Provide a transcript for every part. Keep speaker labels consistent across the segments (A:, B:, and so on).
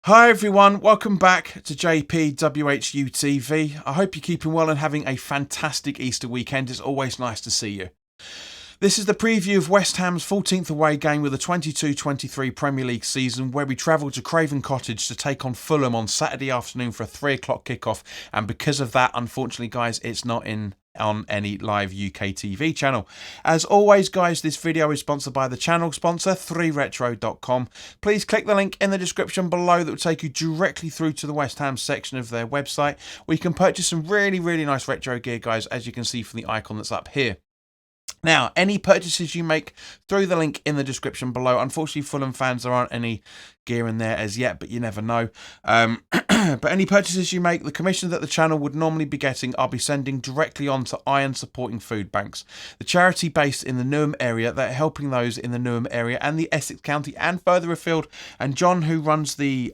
A: Hi everyone, welcome back to JP WHU TV. I hope you're keeping well and having a fantastic Easter weekend. It's always nice to see you. This is the preview of West Ham's 14th away game with the 22-23 Premier League season, where we travel to Craven Cottage to take on Fulham on Saturday afternoon for a 3 o'clock kickoff. And because of that, unfortunately guys, it's not on any live UK TV channel. As always guys, this video is sponsored by the channel sponsor 3retro.com. Please click the link in the description below that will take you directly through to the West Ham section of their website, where you can purchase some really nice retro gear guys, as you can see from the icon that's up here. Now, any purchases you make through the link in the description below. Unfortunately, Fulham fans, there aren't any gear in there as yet, but you never know. But any purchases you make, the commission that the channel would normally be getting, I'll be sending directly on to Iron Supporting Food Banks, the charity based in the Newham area that are helping those in the Newham area and the Essex County and further afield. And John, who runs the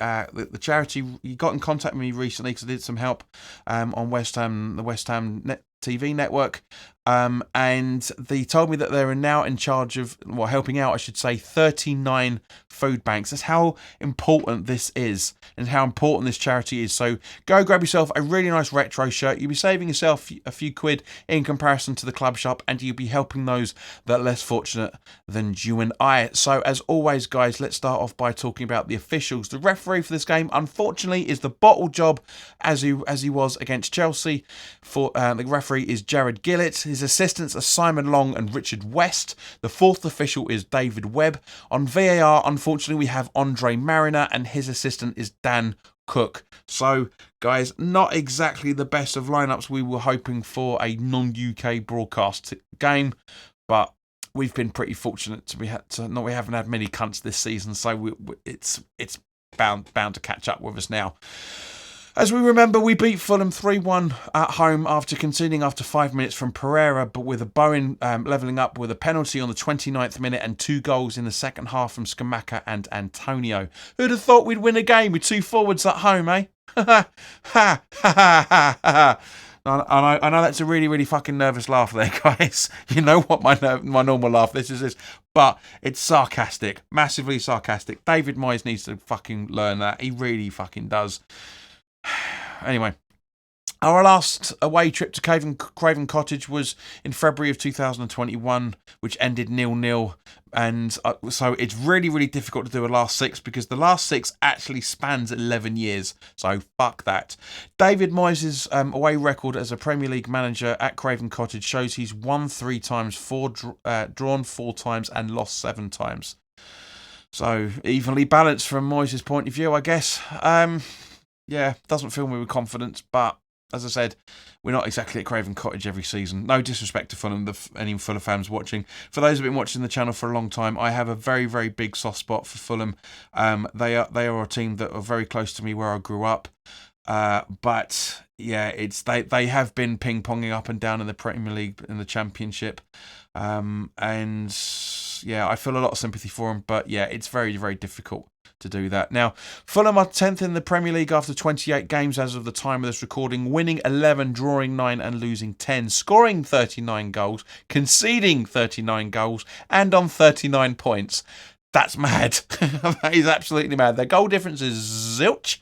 A: charity, he got in contact with me recently because I did some help on the West Ham TV network, and they told me that they are now in charge of, well, helping out, I should say, 39 food banks. That's how important this is and how important this charity is. So go grab yourself a really nice retro shirt. You'll be saving yourself a few quid in comparison to the club shop, and you'll be helping those that are less fortunate than you and I. So as always guys, let's start off by talking about the officials. The referee for this game, unfortunately, is the bottle job as he was against Chelsea. For the referee is Jared Gillett. His assistants are Simon Long and Richard West. The fourth official is David Webb. On VAR, unfortunately, we have Andre Mariner, and his assistant is Dan Cook. So, guys, not exactly the best of lineups we were hoping for a non-UK broadcast game, but we've been pretty fortunate we haven't had many cunts this season, so it's bound to catch up with us now. As we remember, we beat Fulham 3-1 at home after conceding after 5 minutes from Pereira, but with a Bowen levelling up with a penalty on the 29th minute and 2 goals in the second half from Skamaka and Antonio. Who'd have thought we'd win a game with 2 forwards at home, eh? Ha ha ha ha. I know that's a really fucking nervous laugh there, guys. You know what my normal laugh is, but it's sarcastic, massively sarcastic. David Moyes needs to fucking learn that. He really fucking does. Anyway, our last away trip to Craven Cottage was in February of 2021, which ended 0-0. And so it's really difficult to do a last 6 because the last 6 actually spans 11 years. So fuck that. David Moyes' away record as a Premier League manager at Craven Cottage shows he's won 3 times, drawn 4 times, and lost 7 times. So evenly balanced from Moyes' point of view, I guess. Yeah, doesn't fill me with confidence, but as I said, we're not exactly at Craven Cottage every season. No disrespect to Fulham, any Fulham fans watching. For those who have been watching the channel for a long time, I have a very big soft spot for Fulham. They are a team that are very close to me where I grew up. But yeah, they have been ping-ponging up and down in the Premier League, in the Championship. And yeah, I feel a lot of sympathy for them, but yeah, it's very difficult to do that. Now, Fulham are 10th in the Premier League after 28 games as of the time of this recording, winning 11, drawing 9 and losing 10, scoring 39 goals, conceding 39 goals, and on 39 points. That's mad. That is absolutely mad. Their goal difference is zilch,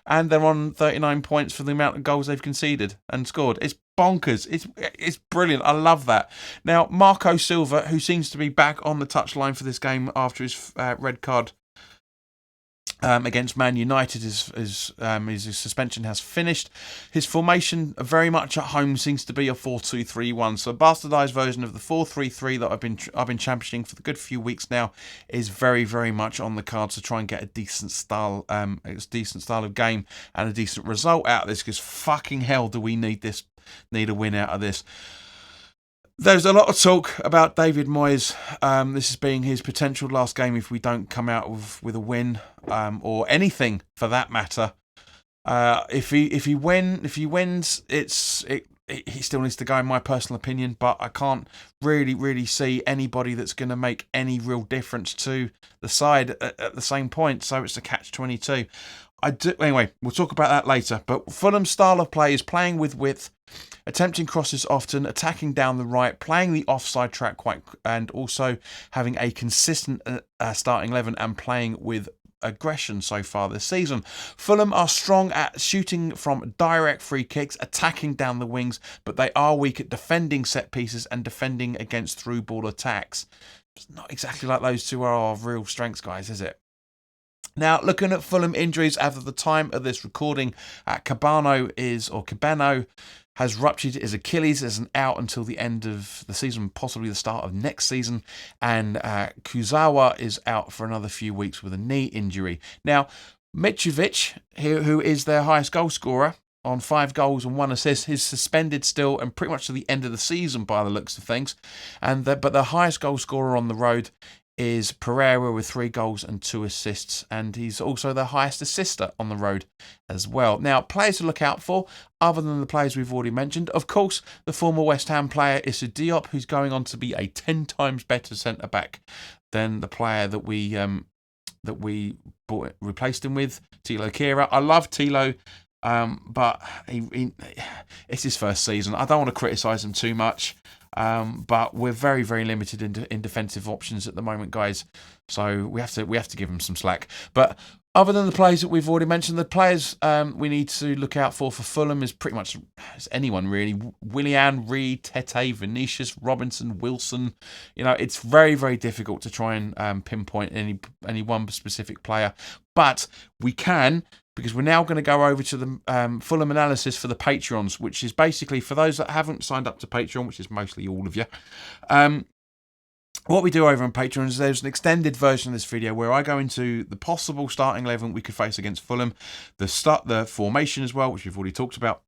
A: and they're on 39 points for the amount of goals they've conceded and scored. It's bonkers. It's brilliant. I love that. Now, Marco Silva, who seems to be back on the touchline for this game after his red card against Man United, his suspension has finished. His formation very much at home seems to be a 4-2-3-1. So a bastardised version of the 4-3-3 that I've been championing for the good few weeks now is very much on the cards to try and get a decent style of game and a decent result out of this, because fucking hell do we need a win out of this. There's a lot of talk about David Moyes, this as being his potential last game if we don't come out with a win, or anything for that matter. If he wins, he still needs to go, in my personal opinion. But I can't really see anybody that's going to make any real difference to the side at the same point. So it's a catch-22. Anyway, we'll talk about that later. But Fulham's style of play is playing with width, attempting crosses often, attacking down the right, playing the offside track and also having a consistent starting 11 and playing with aggression so far this season. Fulham are strong at shooting from direct free kicks, attacking down the wings, but they are weak at defending set pieces and defending against through ball attacks. It's not exactly like those two are our real strengths, guys, is it? Now, looking at Fulham injuries as of the time of this recording, Cabano has ruptured his Achilles as an out until the end of the season, possibly the start of next season. And Kuzawa is out for another few weeks with a knee injury. Now, Mitrovic, who is their highest goal scorer on 5 goals and 1 assist, is suspended still and pretty much to the end of the season by the looks of things. But the highest goal scorer on the road is Pereira with 3 goals and 2 assists, and he's also the highest assister on the road as well. Now, players to look out for, other than the players we've already mentioned, of course, the former West Ham player Issa Diop, who's going on to be a 10 times better centre-back than the player that we replaced him with, Thilo Kehrer. I love Thilo, but it's his first season. I don't want to criticise him too much. But we're very, very limited in defensive options at the moment, guys. So we have to give them some slack. But other than the players that we've already mentioned, the players we need to look out for Fulham is pretty much anyone really. Willian, Reed, Tete, Vinicius, Robinson, Wilson. You know, it's very, very difficult to try and pinpoint any one specific player. But we can, because we're now going to go over to the Fulham analysis for the Patreons, which is basically, for those that haven't signed up to Patreon, which is mostly all of you, what we do over on Patreon is there's an extended version of this video where I go into the possible starting 11 we could face against Fulham, the formation as well, which we've already talked about,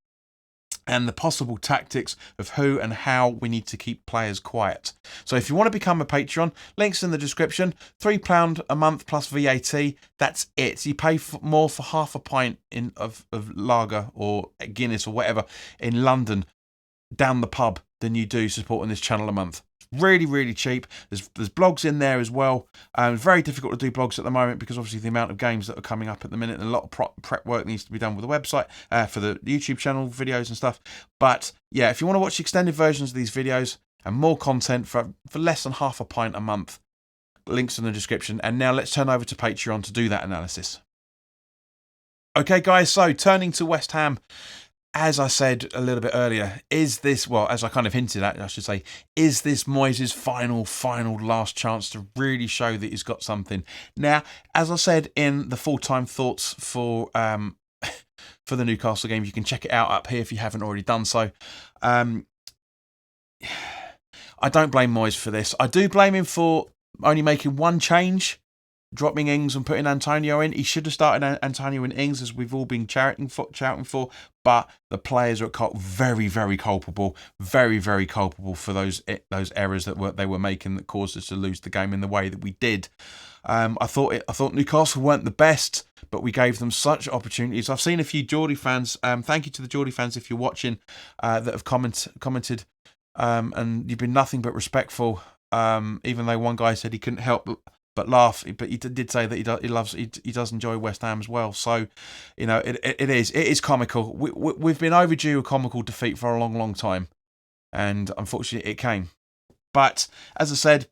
A: and the possible tactics of who and how we need to keep players quiet. So if you want to become a Patreon, links in the description. £3 a month plus VAT. That's it. You pay more for half a pint of lager or Guinness or whatever in London down the pub than you do supporting this channel a month. Really, really cheap. There's blogs in there as well. It's very difficult to do blogs at the moment because obviously the amount of games that are coming up at the minute, and a lot of prep work needs to be done with the website for the YouTube channel videos and stuff. But yeah, if you want to watch extended versions of these videos and more content for less than half a pint a month, links in the description. And now let's turn over to Patreon to do that analysis. Okay, guys, so turning to West Ham. As I said a little bit earlier, as I kind of hinted at, I should say, is this Moyes' final last chance to really show that he's got something? Now, as I said in the full-time thoughts for the Newcastle game, you can check it out up here if you haven't already done so. I don't blame Moyes for this. I do blame him for only making one change, dropping Ings and putting Antonio in. He should have started Antonio and Ings, as we've all been shouting for. But the players are very, very culpable. Very, very culpable for those errors that they were making that caused us to lose the game in the way that we did. I thought Newcastle weren't the best, but we gave them such opportunities. I've seen a few Geordie fans. Thank you to the Geordie fans if you're watching that have commented, and you've been nothing but respectful. Even though one guy said he couldn't help but laugh, but he did say that he does enjoy West Ham as well. So, you know, it is comical. We've been overdue a comical defeat for a long, long time, and unfortunately it came. But as I said,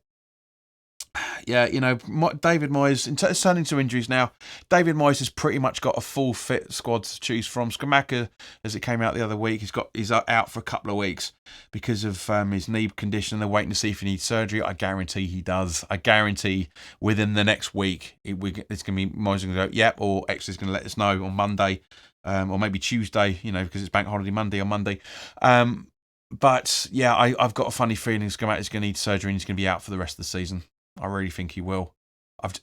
A: yeah, you know, David Moyes, it's turning to injuries now. David Moyes has pretty much got a full fit squad to choose from. Skamaka, as it came out the other week, he's out for a couple of weeks because of his knee condition. They're waiting to see if he needs surgery. I guarantee he does. I guarantee within the next week, it's going to be Moyes going to go, yep, or X is going to let us know on Monday, or maybe Tuesday, you know, because it's Bank Holiday Monday on Monday. But yeah, I've got a funny feeling Skamaka is going to need surgery and he's going to be out for the rest of the season. I really think he will.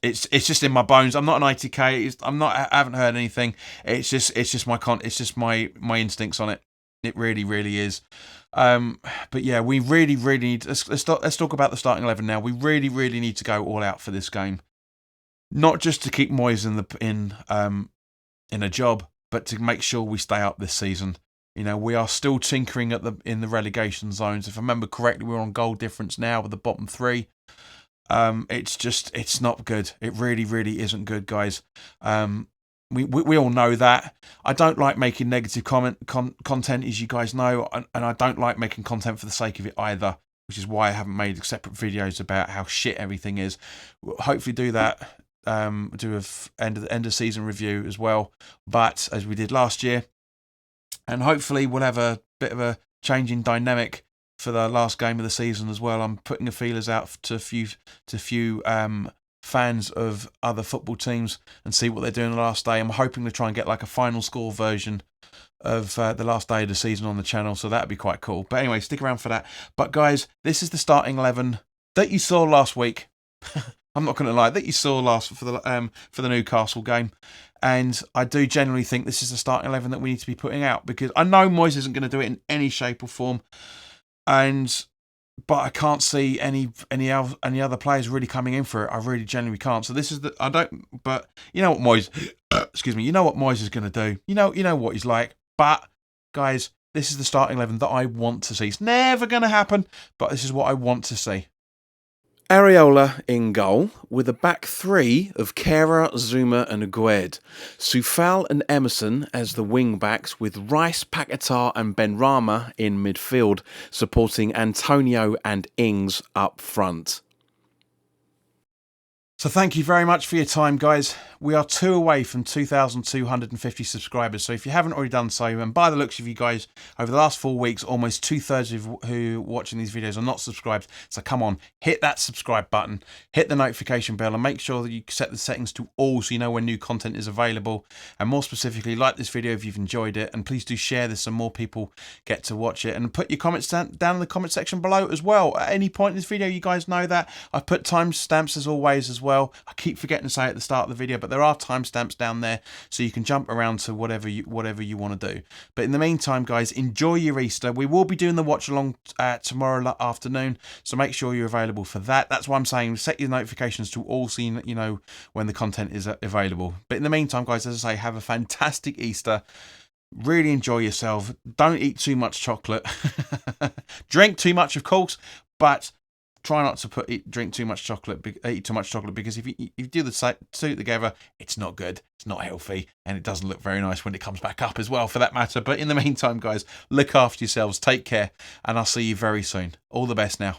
A: It's just in my bones. I'm not an ITK. I haven't heard anything. It's just my instincts on it. It really, really is. But yeah, we really, really need. Let's talk about the starting 11 now. We really, really need to go all out for this game, not just to keep Moyes in a job, but to make sure we stay up this season. You know, we are still tinkering in the relegation zones. If I remember correctly, we're on goal difference now with the bottom 3. It's not good. It really, really isn't good, guys. We all know that. I don't like making negative content, as you guys know, and I don't like making content for the sake of it either, which is why I haven't made separate videos about how shit everything is. We'll hopefully do that do a end of season review as well, but as we did last year, and hopefully we'll have a bit of a change in dynamic for the last game of the season as well. I'm putting the feelers out to a few fans of other football teams and see what they're doing the last day. I'm hoping to try and get like a final score version of the last day of the season on the channel, so that'd be quite cool. But anyway, stick around for that. But guys, this is the starting 11 that you saw last week. I'm not going to lie, that you saw for the Newcastle game, and I do generally think this is the starting 11 that we need to be putting out, because I know Moyes isn't going to do it in any shape or form, but I can't see any other players really coming in for it. I really genuinely can't. So this is but you know what Moyes, excuse me, you know what Moyes is going to do. You know what he's like. But guys, this is the starting 11 that I want to see. It's never going to happen, but this is what I want to see. Areola in goal, with a back three of Kera, Zuma and Agued. Soufal and Emerson as the wing-backs, with Rice, Paquetá and Benrahma in midfield, supporting Antonio and Ings up front. So thank you very much for your time, guys. We are 2 away from 2,250 subscribers. So if you haven't already done so, and by the looks of you guys, over the last 4 weeks, almost 2/3 of who are watching these videos are not subscribed. So come on, hit that subscribe button, hit the notification bell, and make sure that you set the settings to all so you know when new content is available. And more specifically, like this video if you've enjoyed it, and please do share this so more people get to watch it. And put your comments down in the comment section below as well. At any point in this video, you guys know that I've put timestamps as always as well. I keep forgetting to say at the start of the video, but there are timestamps down there, so you can jump around to whatever you want to do. But in the meantime, guys, enjoy your Easter. We will be doing the watch along tomorrow afternoon, so make sure you're available for that. That's why I'm saying set your notifications to all so you know when the content is available. But in the meantime, guys, as I say, have a fantastic Easter. Really enjoy yourself. Don't eat too much chocolate. Drink too much, of course, but try not to eat too much chocolate, because if you do the two together, it's not good, it's not healthy, and it doesn't look very nice when it comes back up as well, for that matter. But in the meantime, guys, look after yourselves, take care, and I'll see you very soon. All the best now.